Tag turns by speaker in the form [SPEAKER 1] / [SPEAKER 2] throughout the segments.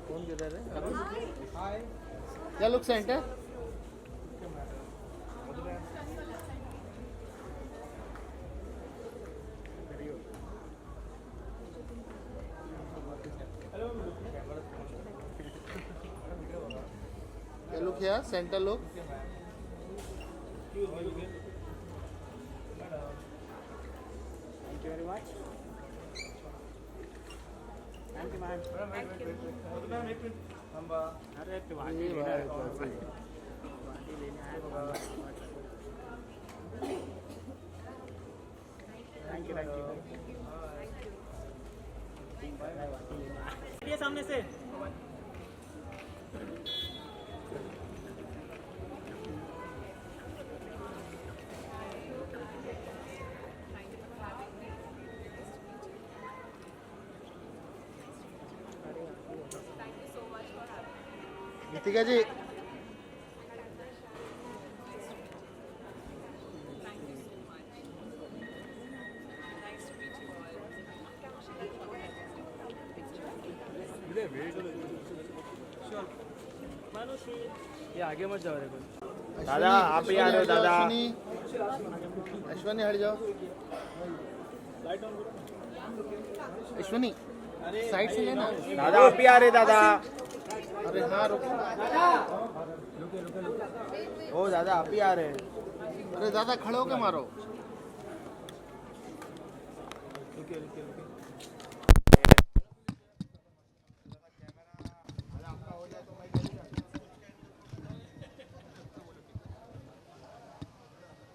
[SPEAKER 1] कौन किधर है? हाय क्या लुक सेंटर क्या लुक है centre look
[SPEAKER 2] Thank you very much. Thank you, ma'am. अरे वाटी लेना है वाटी लेना है थैंक यू ये सामने से
[SPEAKER 1] गीतिका जी
[SPEAKER 2] ये आगे मत जाओ रे
[SPEAKER 1] दादा आप ही आ रहे हो दादा अश्वनी हट जाओ अश्वनी साइड से लेना
[SPEAKER 2] दादा आप ही आ रहे दादा
[SPEAKER 1] अरे हाँ रुको
[SPEAKER 2] ओ दादा आप ही आ रहे
[SPEAKER 1] अरे दादा खड़े होके मारो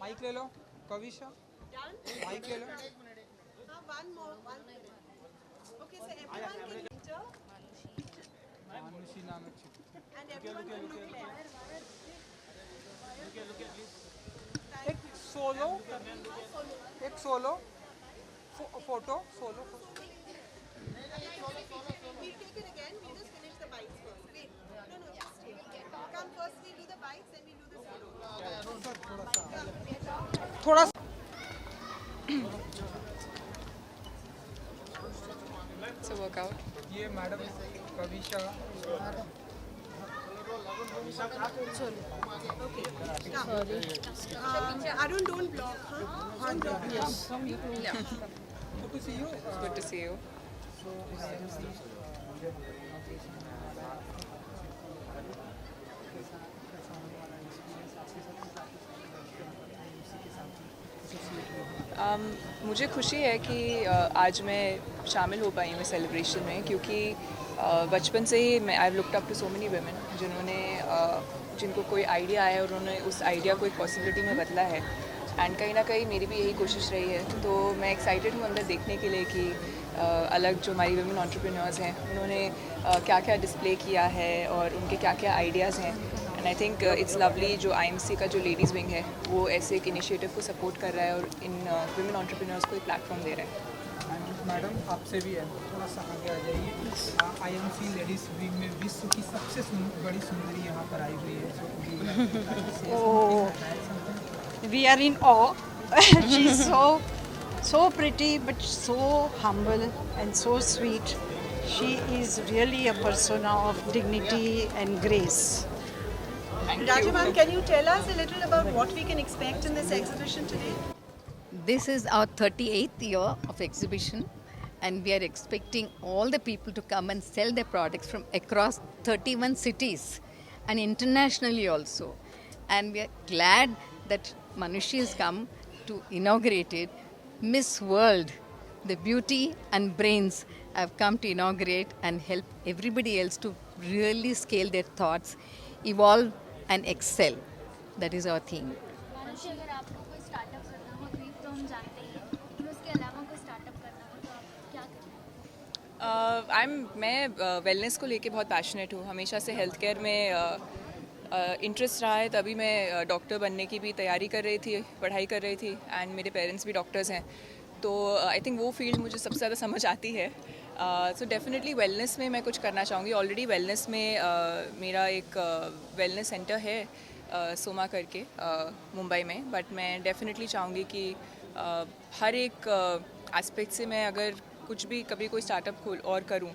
[SPEAKER 3] माइक ले लो कविशा माइक ले लो
[SPEAKER 4] One more, 1 minute. Okay, so everyone can enter
[SPEAKER 3] मानुषी नाम अच्छी
[SPEAKER 4] and everyone can look left.
[SPEAKER 3] एक solo photo solo
[SPEAKER 4] We'll take it again. We'll just finish the bikes first. Wait. No, just stay. Come first, we'll do the bikes and we'll do the photo.
[SPEAKER 3] थोड़ा
[SPEAKER 5] So work out.
[SPEAKER 3] ये madam Kavisha
[SPEAKER 4] Arun, don't block, huh? Don't block.
[SPEAKER 5] Yes. Yeah.
[SPEAKER 3] good to see you
[SPEAKER 5] Good to see you. मुझे खुशी है कि आज मैं शामिल हो पाई हूँ सेलिब्रेशन में क्योंकि बचपन से ही मैं I looked up to so many women जिन्होंने जिनको कोई आइडिया आया और उन्होंने उस आइडिया को एक पॉसिबिलिटी में बदला है एंड कहीं ना कहीं मेरी भी यही कोशिश रही है। तो मैं एक्साइटेड हूँ अंदर देखने के लिए कि अलग जो हमारी वुमेन एंटरप्रेन्योर्स हैं उन्होंने क्या क्या डिस्प्ले किया है और उनके क्या क्या आइडियाज़ हैं। And I think it's lovely जो आईएमसी का जो लेडीज़ विंग है वो ऐसे एक इनिशिएटिव को सपोर्ट कर रहा है और इन वुमेन एंटरप्रेन्योर्स को एक प्लेटफॉर्म दे रहा है।
[SPEAKER 3] मैडम आपसे भी है थोड़ा सा आगे आ जाइए आईएमसी लेडीज विंग में विश्व की सबसे बड़ी सुंदरी यहाँ पर आई हुई है
[SPEAKER 6] We are in awe. She's so pretty but so humble and so sweet. She is really a persona of dignity and grace.
[SPEAKER 4] Raja ma'am, can you tell us a little about what we can expect in this exhibition today?
[SPEAKER 7] This is our 38th year of exhibition and we are expecting all the people to come and sell their products from across 31 cities and internationally also. And we are glad that Manushi has come to inaugurate it. Miss World, the beauty and brains have come to inaugurate and help everybody else to really scale their thoughts, evolve and excel. That is our theme.
[SPEAKER 8] मानुषी अगर आपको कोई startup करना हो grief तो हम जानते ही हैं लेकिन उसके अलावा कोई स्टार्टअप करना हो तो आप क्या करेंगे?
[SPEAKER 5] मैं वेलनेस को लेके बहुत पैशनेट हूँ। हमेशा से हेल्थ केयर में इंटरेस्ट रहा है, तभी मैं डॉक्टर बनने की भी तैयारी कर रही थी, पढ़ाई कर रही थी एंड मेरे पेरेंट्स भी डॉक्टर्स हैं। तो आई थिंक वो फील्ड मुझे सबसे ज़्यादा समझ आती है। सो डेफिनेटली वेलनेस में मैं कुछ करना चाहूँगी। ऑलरेडी वेलनेस में मेरा एक वेलनेस सेंटर है सोमा करके मुंबई में, बट मैं डेफिनेटली चाहूँगी कि हर एक एस्पेक्ट से मैं अगर कुछ भी कभी कोई स्टार्टअप खोल और करूँ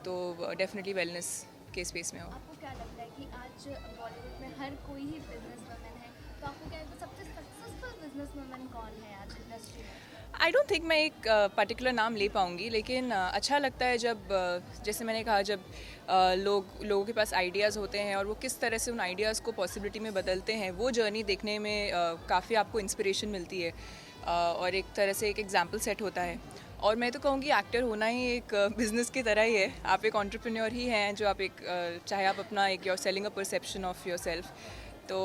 [SPEAKER 5] तो डेफिनेटली वेलनेस के स्पेस में हो।
[SPEAKER 8] आपको क्या लगता है कि आज बॉलीवुड में हर कोई ही बिजनेस वुमेन है, तो आपको क्या लगता है सबसे सक्सेसफुल बिजनेस वुमेन कौन है आज इंडस्ट्री में?
[SPEAKER 5] आई डोंट थिंक मैं एक पर्टिकुलर नाम ले पाऊँगी, लेकिन अच्छा लगता है जब जैसे मैंने कहा जब लोगों के पास आइडियाज़ होते हैं और वो किस तरह से उन आइडियाज़ को पॉसिबिलिटी में बदलते हैं, वो जर्नी देखने में काफ़ी आपको इंस्पिरेशन मिलती है और एक तरह से एक एग्जाम्पल सेट होता है। और मैं तो कहूँगी एक्टर होना ही एक बिज़नेस की तरह ही है। आप एक एंटरप्रेन्योर ही हैं जो आप एक चाहे आप अपना एक your selling a perception of your self, तो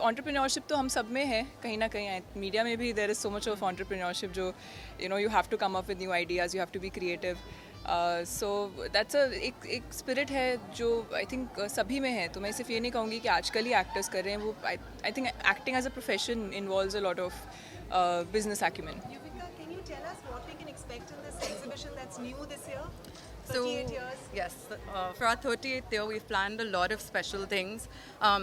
[SPEAKER 5] एंटरप्रेन्योरशिप तो हम सब में है कहीं ना कहीं। मीडिया में भी there is so much of entrepreneurship जो you have to come up with new ideas, you have to be creative. So that's एक स्पिरिट है जो आई थिंक सभी में है। तो मैं सिर्फ ये नहीं कहूँगी कि आजकल ही एक्टर्स कर रहे हैं, वो I think acting as a profession involves a lot of business acumen.
[SPEAKER 4] Yuvika, can you tell us what we can expect in this exhibition that's new this year?
[SPEAKER 9] So,
[SPEAKER 4] 38 years.
[SPEAKER 9] yes, for our 38th year, we've planned a lot of special things.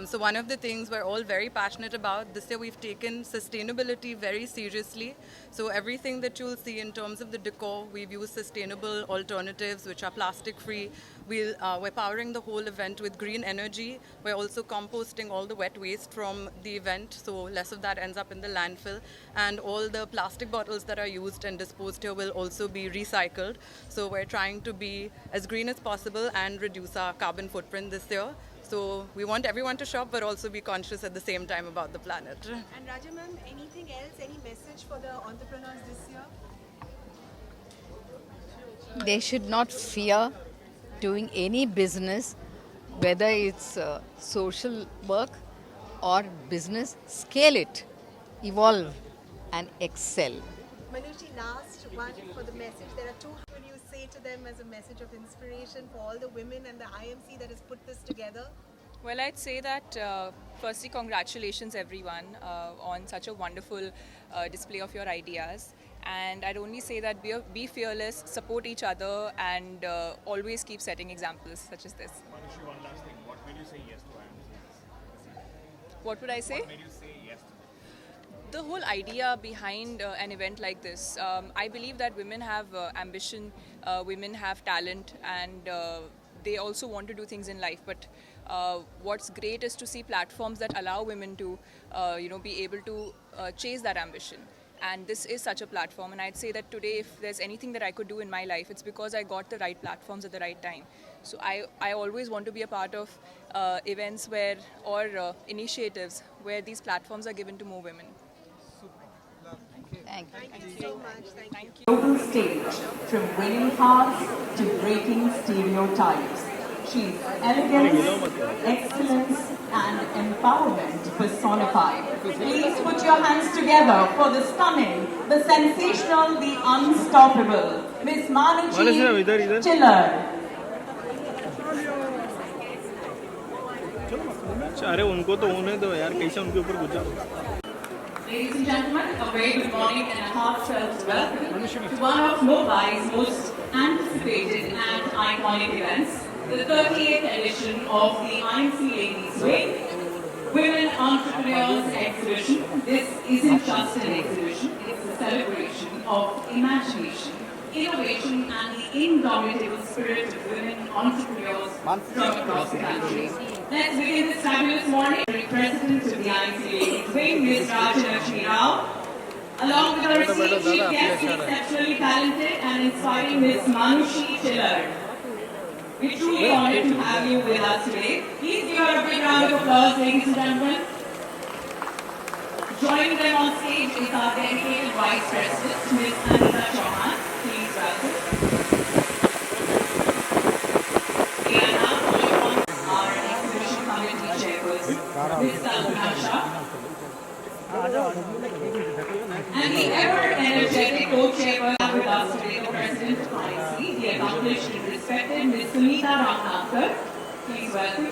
[SPEAKER 9] So one of the things we're all very passionate about, this year we've taken sustainability very seriously. So everything that you'll see in terms of the decor, we've used sustainable alternatives which are plastic free. We're powering the whole event with green energy. We're also composting all the wet waste from the event, so less of that ends up in the landfill. And all the plastic bottles that are used and disposed here will also be recycled. So we're trying to be as green as possible and reduce our carbon footprint this year. So we want everyone to shop but also be conscious at the same time about the planet.
[SPEAKER 4] And Raja ma'am, anything else, any message for the entrepreneurs this year?
[SPEAKER 7] They should not fear doing any business, whether it's social work or business. Scale it, evolve and excel.
[SPEAKER 4] Manushi, last one for the message. There are two. What will you say to them as a message of inspiration for all the women and the IMC that has put this together?
[SPEAKER 5] Well, I'd say that firstly, congratulations everyone on such a wonderful display of your ideas. And I'd only say that be fearless, support each other, and always keep setting examples such as this.
[SPEAKER 2] Manushi, one last thing. What made you say yes to IMC?
[SPEAKER 5] What would I say?
[SPEAKER 2] What made you say yes to
[SPEAKER 5] The whole idea behind an event like this, I believe that women have ambition, women have talent, and they also want to do things in life. But what's great is to see platforms that allow women to, be able to chase that ambition. And this is such a platform. And I'd say that today, if there's anything that I could do in my life, it's because I got the right platforms at the right time. So I always want to be a part of events or initiatives where these platforms are given to more women.
[SPEAKER 7] Thank you.
[SPEAKER 4] Thank you so much. Thank you.
[SPEAKER 10] Global stage, from winning hearts to breaking stereotypes. She's elegance, excellence, and empowerment personified. Please put your hands together for the stunning, the sensational, the unstoppable, Miss Manushi Chiller.
[SPEAKER 1] अरे उनको तो होने दो यार, कैसे उनके ऊपर गुजर।
[SPEAKER 10] Ladies and gentlemen, a very good morning and a heartfelt welcome to one of Mumbai's most anticipated and iconic events, the 38th edition of the IMC Ladies Week Women Entrepreneurs Exhibition. This isn't just an exhibition, it's a celebration of imagination, innovation and the indomitable spirit of women entrepreneurs from across the country. Let's begin this fabulous morning. The President of the IMC Ladies Wing, Ms. Rajalakshmi Rao, along with our esteemed chief guest, the exceptionally talented and inspiring Ms. Manushi Chiller. We're truly honored to have you with us today. Please give her a big round of applause, ladies and gentlemen. Joining them on stage is our dedicated Vice President, Ms. Anita Chauhan. Please welcome. We are now calling on our exhibition committee chairperson, Ms. Kalpana Shah. And the ever-energetic co-chairperson with us today, the President of IMC, the accomplished and respected Ms. Sunita Ramnathkar. Please welcome.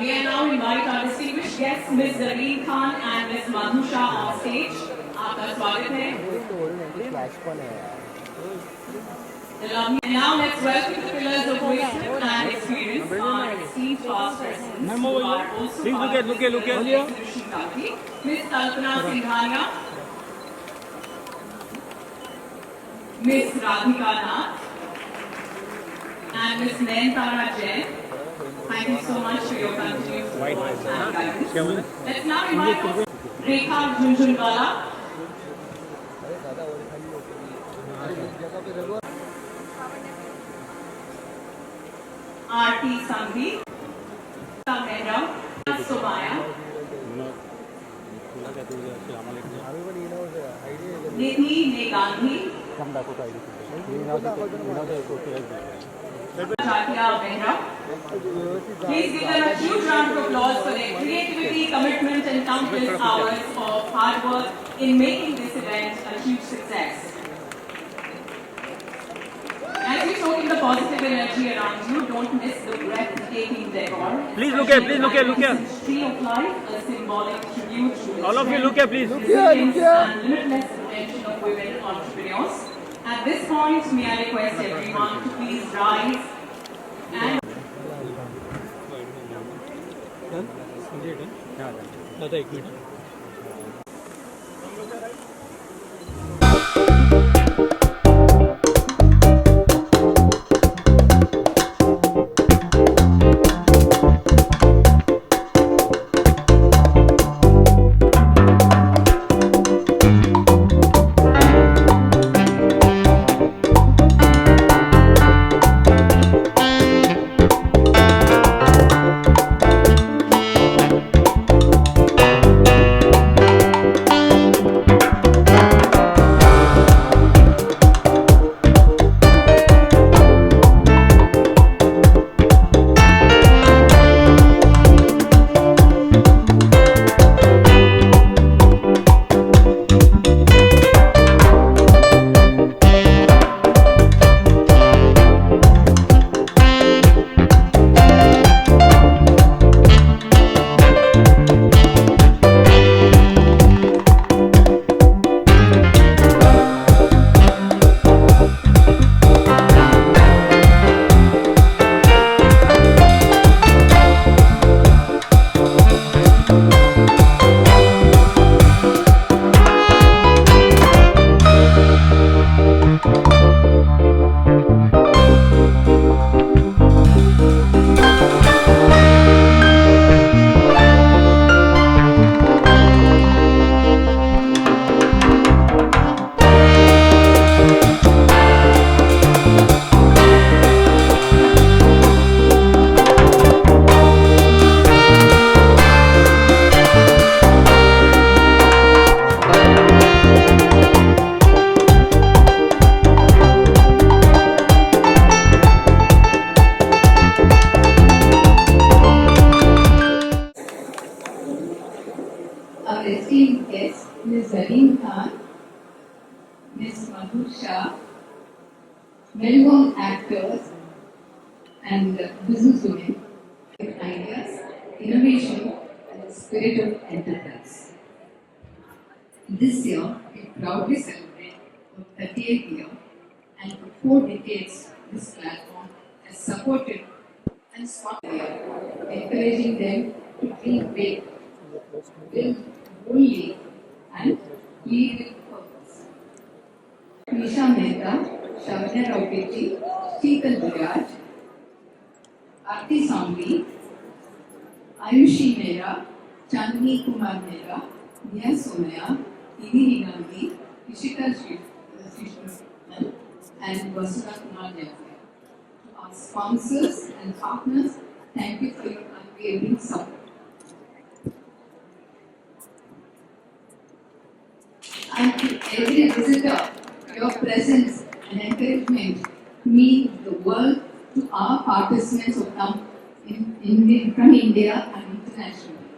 [SPEAKER 10] May I now invite our distinguished guests, Ms. Zareen Khan and Ms. Madhu Shah on stage. आपका स्वागत है. And now let's welcome the pillars of wisdom and experience, our esteemed past residents who are also
[SPEAKER 1] Please look at, look at, look at.
[SPEAKER 10] exhibition committee. Miss Kalpana Singhania, Miss Radhika Nath, and Miss Nayantara Jain. Thank you so much for your continued support and guidance. Let's now invite Rekha Junjunwala, Aarti Sanghi, Mehra, Somaya, Nidhi Negandhi, Jatiya Mehra. Please give them a huge round of applause for their creativity, commitment and countless hours of hard work in making this event a huge success. As you soak in the positive energy around you, don't miss the breathtaking decor.
[SPEAKER 1] Please look at, please look at, look at.
[SPEAKER 10] Tree of Life, a symbolic tribute to
[SPEAKER 1] All of you look at, please.
[SPEAKER 10] resilience and limitless potential of women entrepreneurs. At this point, may I request everyone to please rise and
[SPEAKER 7] our esteemed guests, Ms. Zaleen Khan, Ms. Madhu Shah, well-known actors and businesswomen with ideas, innovation, and the spirit of enterprise. This year, we proudly celebrate our 38th year, and for 4 decades, this platform has supported and sponsored, encouraging them to dream big, build boldly, and lead with purpose. Nisha Mehta, Shavanya Raupeti, Sheetal Bajaj, Aarti Sanghi, Ayushi Mehra, Chandni Kumar Mehra, Nia Somaya, Nidhi Negandhi, Ishita Srishman, and Vasudha Kumar Jaffe. To our sponsors and partners, thank you for your unwavering support. And to every visitor, your presence and encouragement mean the world to our participants who come from India and internationally.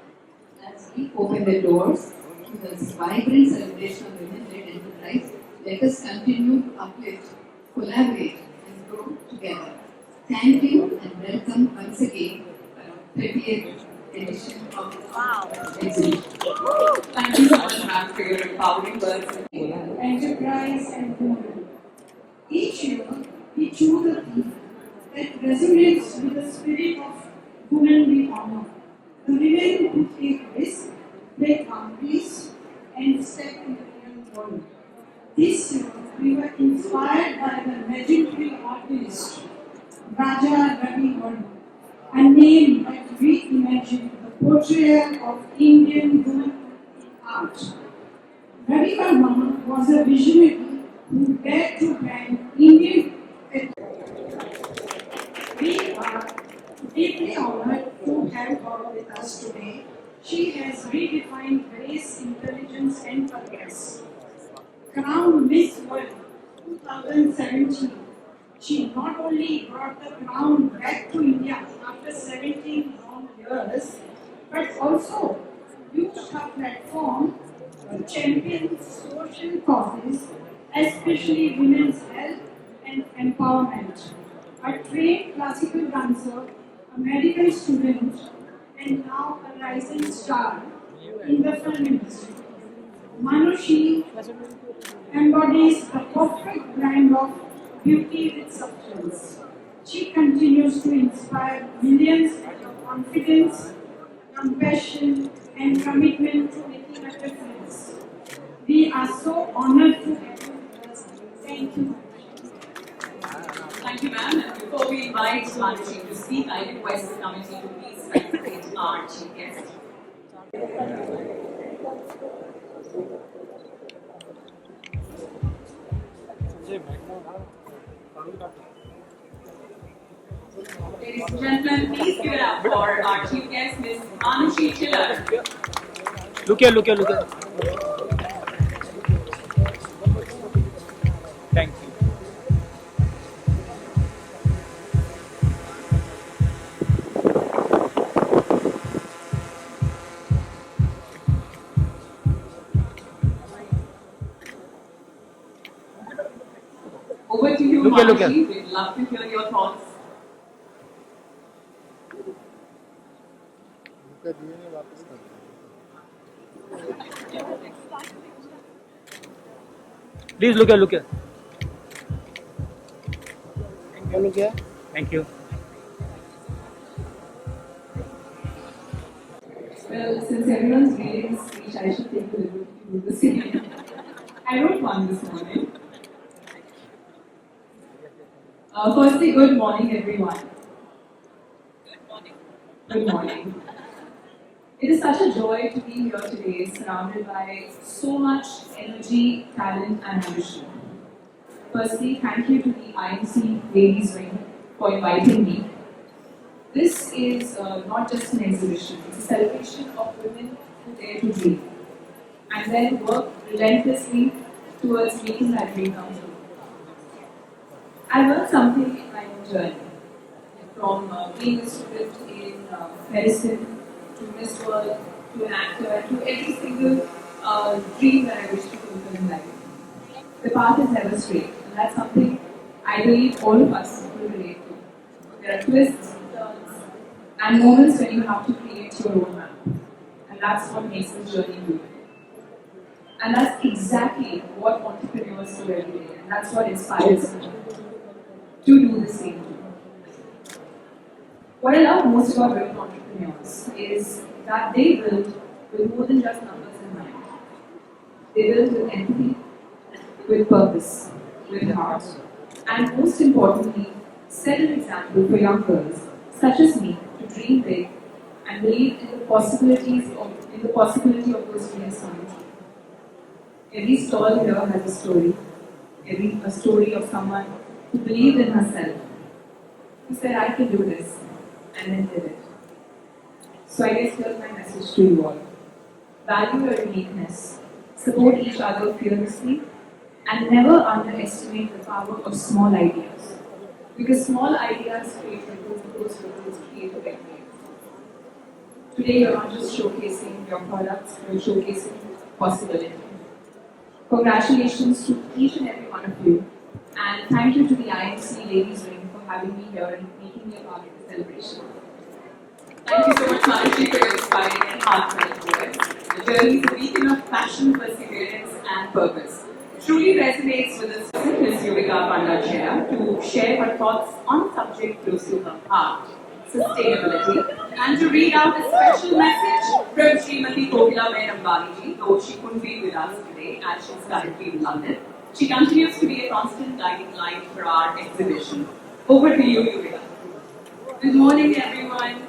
[SPEAKER 7] As we open the doors to this vibrant celebration of women-led enterprise, let us continue to uplift, collaborate, and grow together. Thank you and welcome once again to our 30th edition of the exhibition.
[SPEAKER 10] thank you so much, ma'am, for your empowering words.
[SPEAKER 6] Enterprise and women. Each year,
[SPEAKER 11] we choose a theme that resonates with the spirit of women we honor. The women who take risks, break boundaries, and step into the real world. This year, we were inspired by the legendary artist Raja Ravi Varma, a name that reimagined the portrayal of Indian women in art. Ravi Varma was a visionary who dared to blend Indian. We are deeply honored to have her with us today. She has redefined grace, intelligence, and purpose. Crowned Miss World 2017, she not only brought the crown back to India after 17 long years, but also used her platform to champion social causes, especially women's health and empowerment. A trained classical dancer, a medical student, and now a rising star in the film industry. Manushi embodies the perfect blend of beauty with substance. She continues to inspire millions with confidence, compassion, and commitment to making a difference. We are so honored to have you with us. Thank you.
[SPEAKER 10] Thank you, ma'am. And before we invite Manushi to speak, I request the committee to please congratulate our chief guest. Ladies and gentlemen, please give it up for our chief guest, Ms. Manushi Chiller.
[SPEAKER 1] Look here, look here, look here. Thank you.
[SPEAKER 10] Over to you,
[SPEAKER 1] Look here, look here.
[SPEAKER 10] Manushi. We'd love to hear your thoughts.
[SPEAKER 1] Please look here, look here. Look here. Thank you.
[SPEAKER 10] Well, since everyone's reading the speech, I should take a little bit to do the same. I wrote one this morning. Firstly, good morning, everyone. Good morning. Good morning. It is such a joy to be here today, surrounded by so much energy, talent, and ambition. Firstly, thank you to the IMC Ladies Wing for inviting me. This is not just an exhibition, it's a celebration of women who dare to dream and then work relentlessly towards making that dream come true. I learned something in my own journey, from being a student in medicine, to Miss World, to an actor, to every single dream that I wish to fulfill in life. The path is never straight, and that's something I believe all of us will relate to. There are twists, turns, and moments when you have to create your own map. And that's what makes this journey beautiful. And that's exactly what entrepreneurs do every day, and that's what inspires me to do the same too. What I love most about women entrepreneurs is that they build with more than just numbers in mind. They build with empathy, with purpose, with heart, and most importantly, set an example for young girls such as me to dream big and believe in the possibility of those dreams coming true. Every stall here has a story, a story of someone who believed in herself, who said, I can do this, and then did it. So I guess here's my message to you all. Value your uniqueness, support each other fearlessly, and never underestimate the power of small ideas. Because small ideas create ripples, those ripples create a big wave. Today you're not just showcasing your products, you're showcasing possibility. Congratulations to each and every one of you, and thank you to the IMC Ladies Wing for having me here and making me a part of the celebration. Thank you so much, Manushi, for your inspiring and heartfelt words. The journey is a beacon of passion, perseverance, and purpose. truly resonates with us, Ms. Yuvika Pandachya, to share her thoughts on a subject close to her heart, sustainability, and to read out a special message from Srimati Kokila Ambani, though she couldn't be with us today as she's currently in London. She continues to be a constant guiding light for our exhibition. Over to you, Yuvika.
[SPEAKER 9] Good morning, everyone.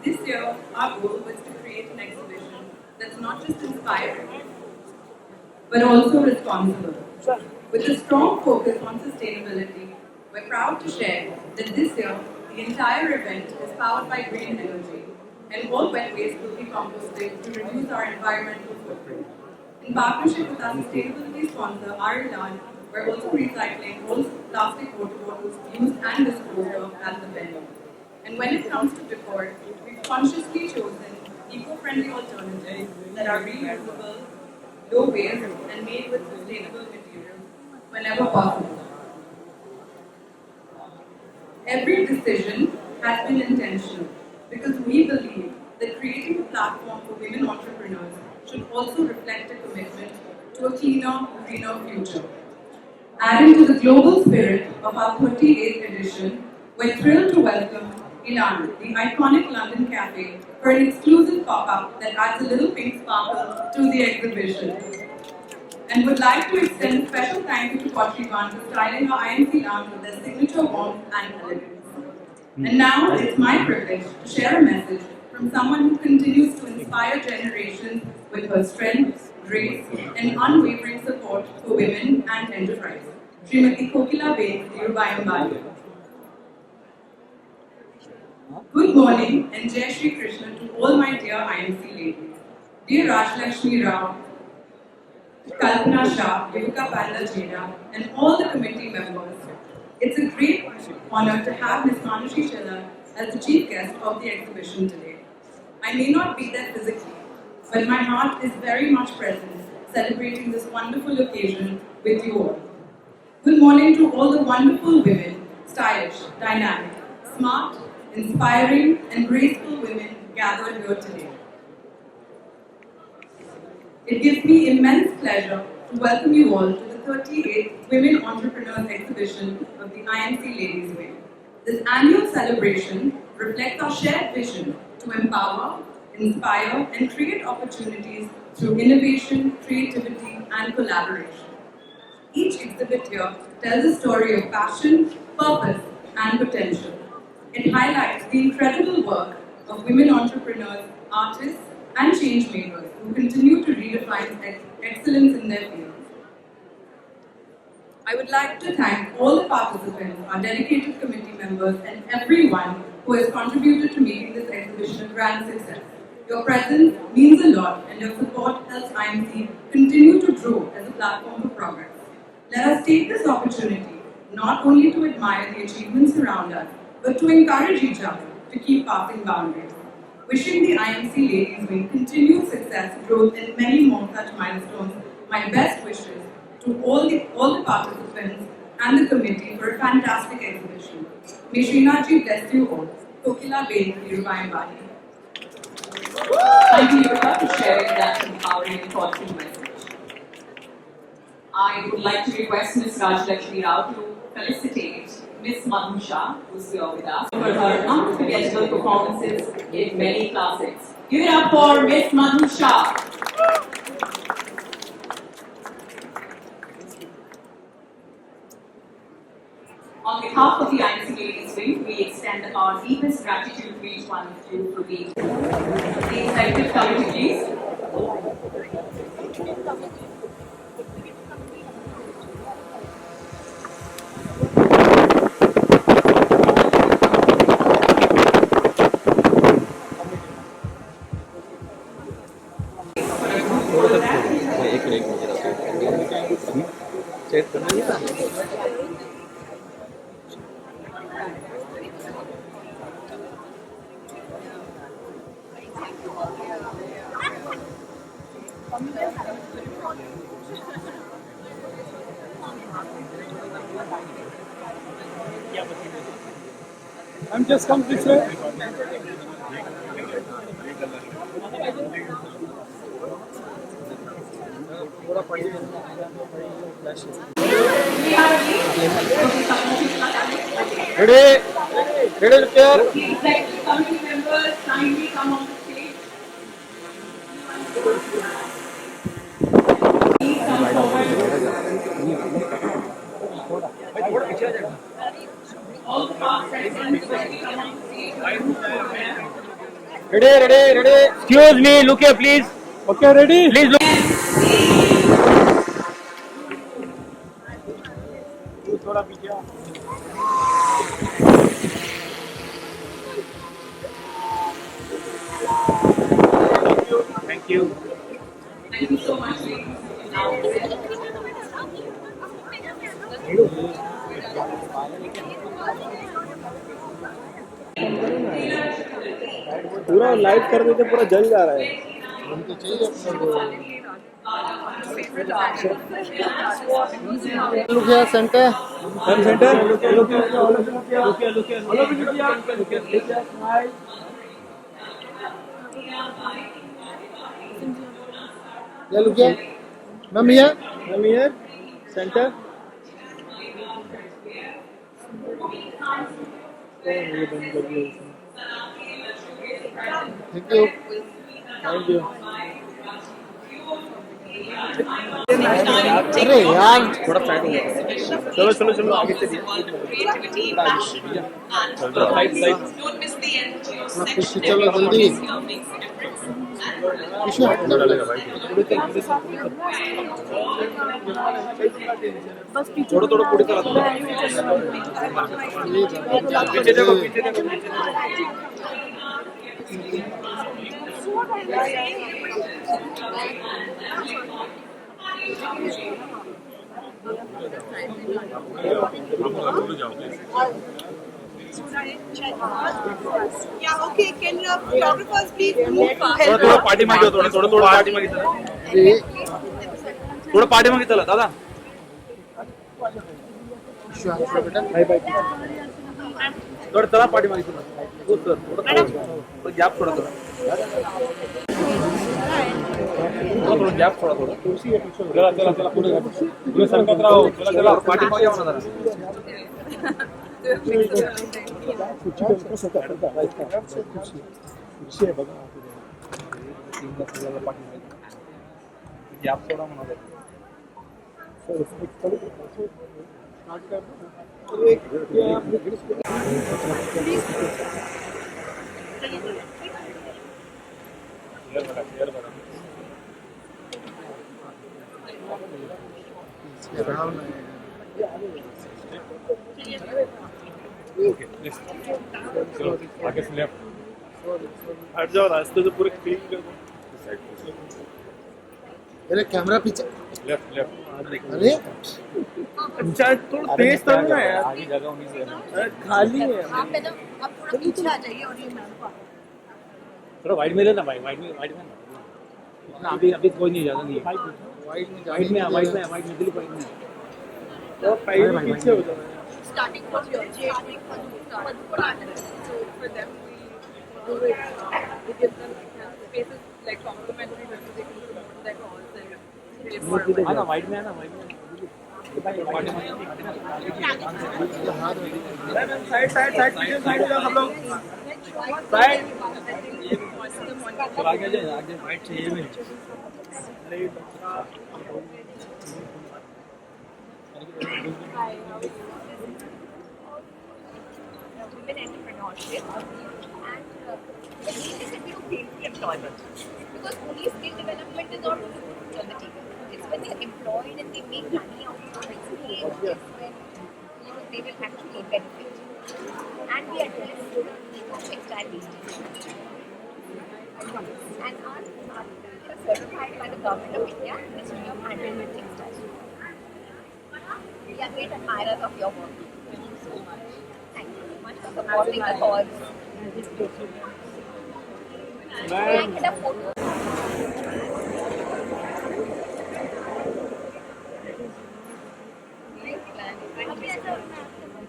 [SPEAKER 9] This year, our goal was to create an exhibition that's not just inspiring, but also responsible. With a strong focus on sustainability, we're proud to share that this year, the entire event is powered by green energy, and all wet waste will be composted to reduce our environmental footprint. In partnership with our sustainability sponsor, Ireland, we're also recycling all plastic water bottles used and disposed of at the venue. And when it comes to decor, we've consciously chosen eco-friendly alternatives that are reusable, low waste, and made with sustainable materials whenever possible. Every decision has been intentional because we believe that creating a platform for women entrepreneurs should also reflect a commitment to a cleaner, greener future. Adding to the global spirit of our 38th edition, we're thrilled to welcome Ilan, the iconic London cafe, for an exclusive pop-up that adds a little pink sparkle to the exhibition. And would like to extend a special thank you to Potrivan for styling our IMC lounge with their signature warmth and elegance. And now it's my privilege to share a message from someone who continues to inspire generations with her strength, grace, and unwavering support for women and enterprise. Srimati Kokila Dhirubhai Ambani. Good morning and Jai Shri Krishna to all my dear IMC ladies. Dear Rajlakshmi Rao, Kalpana Shah, Yuvika Pandachya, and all the committee members. It's a great honor to have Ms. Manushi Chilla as the chief guest of the exhibition today. I may not be there physically, but my heart is very much present, celebrating this wonderful occasion with you all. Good morning to all the wonderful women, stylish, dynamic, smart, inspiring, and graceful women gathered here today. It gives me immense pleasure to welcome you all to the 38th Women Entrepreneurs Exhibition of the IMC Ladies Wing. This annual celebration reflects our shared vision to empower, inspire, and create opportunities through innovation, creativity, and collaboration. Each exhibit here tells a story of passion, purpose, and potential. It highlights the incredible work of women entrepreneurs, artists, and change makers who continue to redefine excellence in their fields. I would like to thank all the participants, our dedicated committee members, and everyone who has contributed to making this exhibition a grand success. Your presence means a lot, and your support helps IMC continue to grow as a platform for progress. Let us take this opportunity not only to admire the achievements around us, but to encourage each other to keep passing boundaries. Wishing the IMC Ladies Wing continued success, growth, and many more such milestones. My best wishes to all the participants and the committee for a fantastic exhibition. May Srinathji bless you all. Kokila Dhirubhai Ambani.
[SPEAKER 10] Thank you, Yuvika, for sharing that empowering and thoughtful message. I would like to request Ms. Rajlakshmi Rao to felicitate Ms. Madhu Shah, who's here with us, for her unforgettable performances in many classics. Give it up for Ms. Madhu Shah. On behalf of the IMC Ladies Wing, we extend our deepest gratitude to each one of you for being here. The executive committee, please.
[SPEAKER 12] I'm just come this way. Ready? Ready to pair?
[SPEAKER 10] The executive committee members kindly come on the stage. Please come forward. All the past presidents kindly come on the stage.
[SPEAKER 12] Ready? Excuse me, look here, please. Okay, ready? Please look. Thank you.
[SPEAKER 10] Thank you so much, ladies.
[SPEAKER 1] पूरा light कर देते, पूरा जल जा रहा है।
[SPEAKER 12] Look here, center. Yeah, look here. Ma'am here.
[SPEAKER 1] Center.
[SPEAKER 12] Thank you. अरे यार
[SPEAKER 1] थोड़ा साइड हो गया। चलो आगे चलिए।
[SPEAKER 12] चलो जल्दी।
[SPEAKER 1] थोड़ा पूरी तरह पीछे देखो।
[SPEAKER 4] Yeah, okay. Can photographers please move fast?
[SPEAKER 1] थोड़ा पार्टी मागे थोड़ा पार्टी मागे चला। थोड़ा पार्टी मागे चला दादा। थोड़ा चला पार्टी मागे चला। थोड़ा गैप थोड़ा गैप थोड़ा चला पुढे सरकत राहो। चला पार्टी मागे यावं ना जरा। गॅप थोडा म्हणाले। आगे से लेफ्ट हट जाओ, रास्ते से पूरे क्लीन कर दो।
[SPEAKER 12] अरे कैमरा पीछे
[SPEAKER 1] लेफ्ट
[SPEAKER 12] अरे
[SPEAKER 1] अच्छा थोड़ा तेज करो ना यार,
[SPEAKER 12] आगे जगह होनी चाहिए।
[SPEAKER 1] खाली है।
[SPEAKER 4] आप थोड़ा पीछे आ जाइए और ये मैम को
[SPEAKER 12] थोड़ा वाइड में लेना भाई, वाइड में ना। अभी कोई नहीं, ज्यादा नहीं है। वाइड में दिल्ली वाइड में
[SPEAKER 1] तो पहले पीछे हो जाओ।
[SPEAKER 4] starting from your starting from partner. So for them we do it. We give them spaces like complimentary when they can promote their cause and pay for it.
[SPEAKER 12] आना वाइड में आना, वाइड में
[SPEAKER 1] साइड हो जाओ सब लोग। Side चला के जाए, आगे वाइड चाहिए भी।
[SPEAKER 4] Women entrepreneurship and the need is to gainful employment, because only skill development is not on the table. It's when they're employed and they make money out of their experience, it's when they will actually benefit. And we address textile wastage. And are certified by the Government of India, Ministry of Handloom and Textiles. We are great admirers of your work. Thank you so much. Thank you so much for supporting the cause. Can I get a photo? Great plan.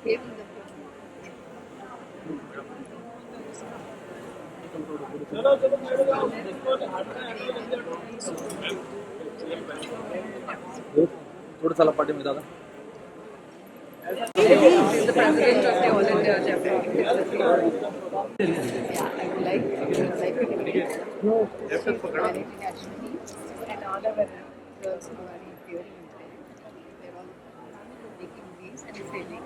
[SPEAKER 4] Give me the
[SPEAKER 12] थोडं चला पाठीमध्ये दादा.
[SPEAKER 5] The president of the All India Japanese.
[SPEAKER 7] Yeah, I would like to internationally and all our girls who are here in India, they're all making these and selling.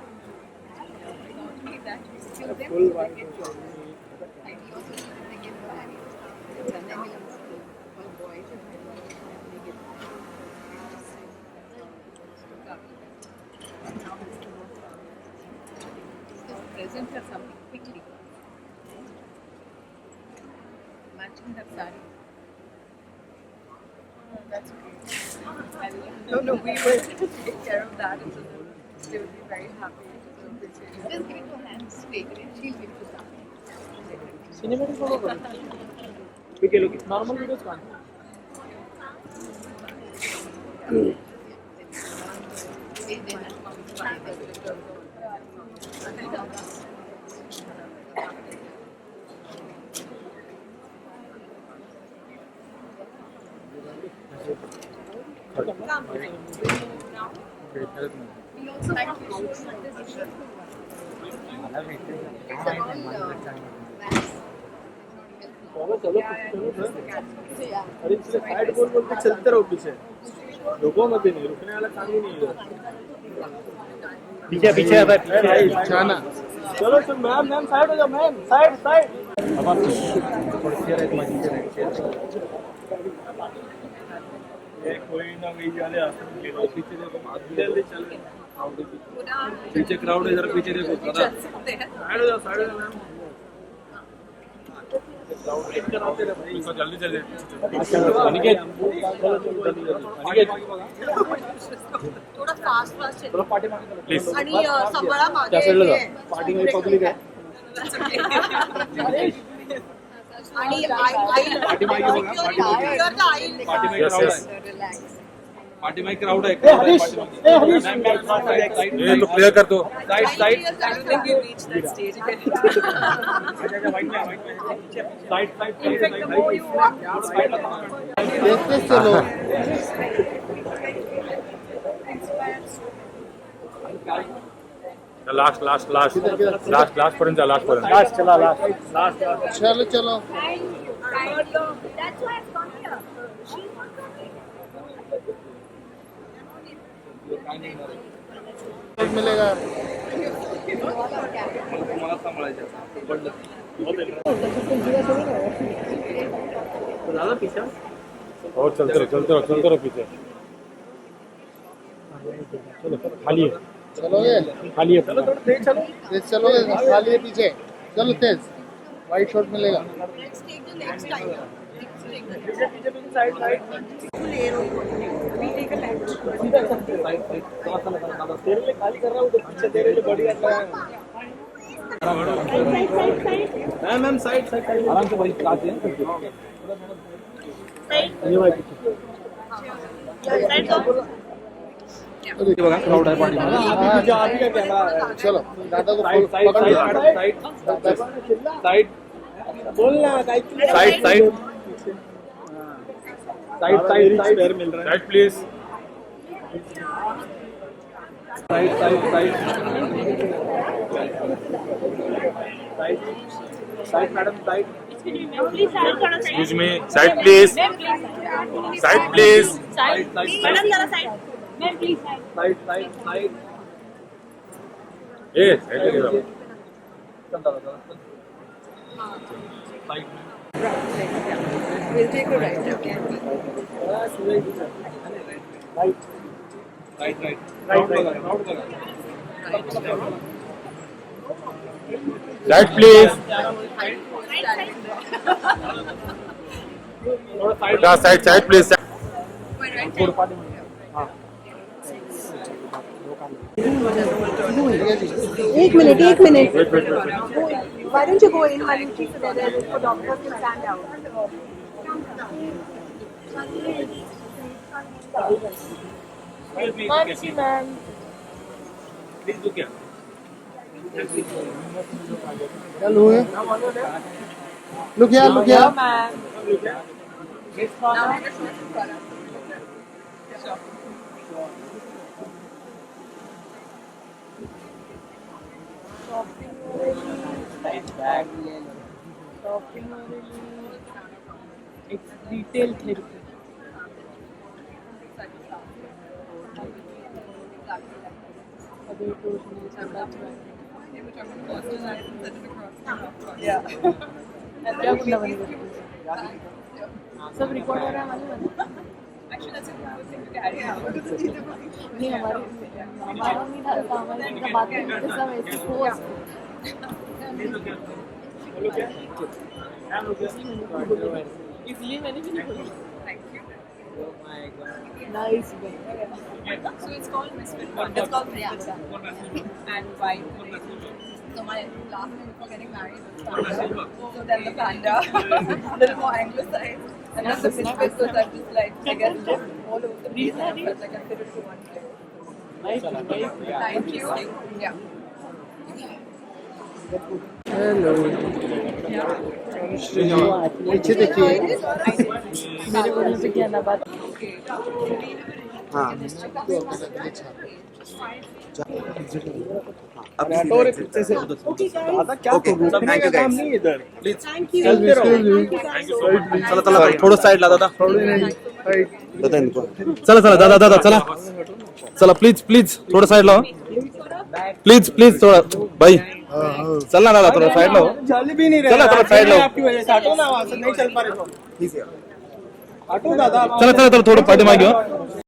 [SPEAKER 7] Not only that, we skill them so they get jobs. And we also see that they get married. And then we'll skill all boys and girls and they get married. And now it's to work. Just present her something quickly. Matching her sari. Oh, that's great. No, we will take care of that. They will be very happy. Just give it to hands, take it, she'll give it to something.
[SPEAKER 1] Cinematic follow करू. मी केलो की normal videos काढ.
[SPEAKER 7] We also like to show that this is
[SPEAKER 1] अरे side बोल बोल के चलते रहो पीछे. रुको मत नहीं, रुकने वाला काम ही नहीं है. पीछे पीछे है भाई. जाना. चलो चलो मैम मैम साइड हो जाओ मैम. Side side. अब आप थोड़ी सी राइट में ये कोई ना वही वाले आते हैं. पीछे देखो जल्दी चल. पीछे क्राउड है, जरा पीछे देखो. साइड हो जाओ मैम. जल्दी जल्दी. अनिकेत
[SPEAKER 6] थोड़ा फास्ट
[SPEAKER 1] थोड़ा पाठी मागे प्लीज.
[SPEAKER 6] आणि सांभाळा मागे.
[SPEAKER 1] त्या साईडला जा. पाठी मध्ये पब्लिक आहे.
[SPEAKER 6] आणि
[SPEAKER 1] पाठी मागे बघा. पाठी मागे क्राउड आहे. पाठी मागे क्राउड आहे. ये तो क्लियर कर दो. Side side.
[SPEAKER 5] I don't think we've reached that stage again.
[SPEAKER 1] Side side.
[SPEAKER 6] In fact the more you walk
[SPEAKER 1] चलो. Last last last last last पर्यंत जा. लास्ट पर्यंत. लास्ट चला. लास्ट लास्ट चलो चलो.
[SPEAKER 4] That's why I've come here. She's not coming.
[SPEAKER 1] मिलेगा.
[SPEAKER 12] मला सांभाळायचं.
[SPEAKER 1] दादा पीछे. और चलते रहो पीछे. चलो खाली है.
[SPEAKER 13] चलोगे
[SPEAKER 1] खाली है. चलो थोड़ा तेज चलो.
[SPEAKER 13] तेज चलोगे खाली है पीछे. चलो तेज. वाइट शॉट मिलेगा.
[SPEAKER 6] Let's take the next time.
[SPEAKER 1] पीछे side side.
[SPEAKER 6] We take a left.
[SPEAKER 1] Side side. तेरे लिए खाली कर रहा हूँ तो पीछे तेरे लिए बड़ी कर रहा है. Ma'am side side. आराम से भाई काट दें. ये भाई पीछे. बघा क्राउड आहे पाठी.
[SPEAKER 13] चलो दादा को
[SPEAKER 1] साइड साइड
[SPEAKER 13] पकड़ लो.
[SPEAKER 1] Side side. बोल ना साइड साइड साइड साइड मिल रहा है. Side please. Side side side side madam side.
[SPEAKER 8] Excuse
[SPEAKER 1] me, side please.
[SPEAKER 8] Side please.
[SPEAKER 1] Side side
[SPEAKER 8] Madam, jara side. Ma'am, please side.
[SPEAKER 1] Side side side. A side ले जाओ. चल दादा side.
[SPEAKER 5] We'll take a right, okay?
[SPEAKER 1] Right right right right.
[SPEAKER 12] Right, please. Side, please.
[SPEAKER 6] एक minute. Why don't you go in while you keep there for doctors to stand out?
[SPEAKER 1] Ma'am. Please look here.
[SPEAKER 13] चलो है. Look here.
[SPEAKER 14] Retail therapy क्या कुछ बनी सब record हो रहा है हमारे नहीं हमारे हमारा नहीं था हमारे बात करते सब ऐसे इसलिए मैंने भी नहीं बोला nice
[SPEAKER 5] So it's called Misfit. It's called Misfit. And why? So my last name for getting married was Panda. So then the Panda, a little more anglicized. And then the Misfit because I'm just like, I guess, lived all over the place and I felt like I fit into one place. Thank you. Yeah.
[SPEAKER 13] Hello पीछे देखिए
[SPEAKER 14] मेरे बोलने पे क्या ना बात
[SPEAKER 13] हाँ
[SPEAKER 12] चला चला थोडं साईड ला दादा चला चला दादा दादा चला चला प्लीज प्लीज थोडं साईड लावा प्लीज प्लीज थोड़ा भाई चल ना दादा थोड़ा साइड लो
[SPEAKER 1] जल्दी भी नहीं
[SPEAKER 12] चला थोड़ा साइड लो
[SPEAKER 1] आपकी वजह से हटो ना वहां से नहीं चल पा रहे तो
[SPEAKER 12] चला चला थोड़ा पाठी मागे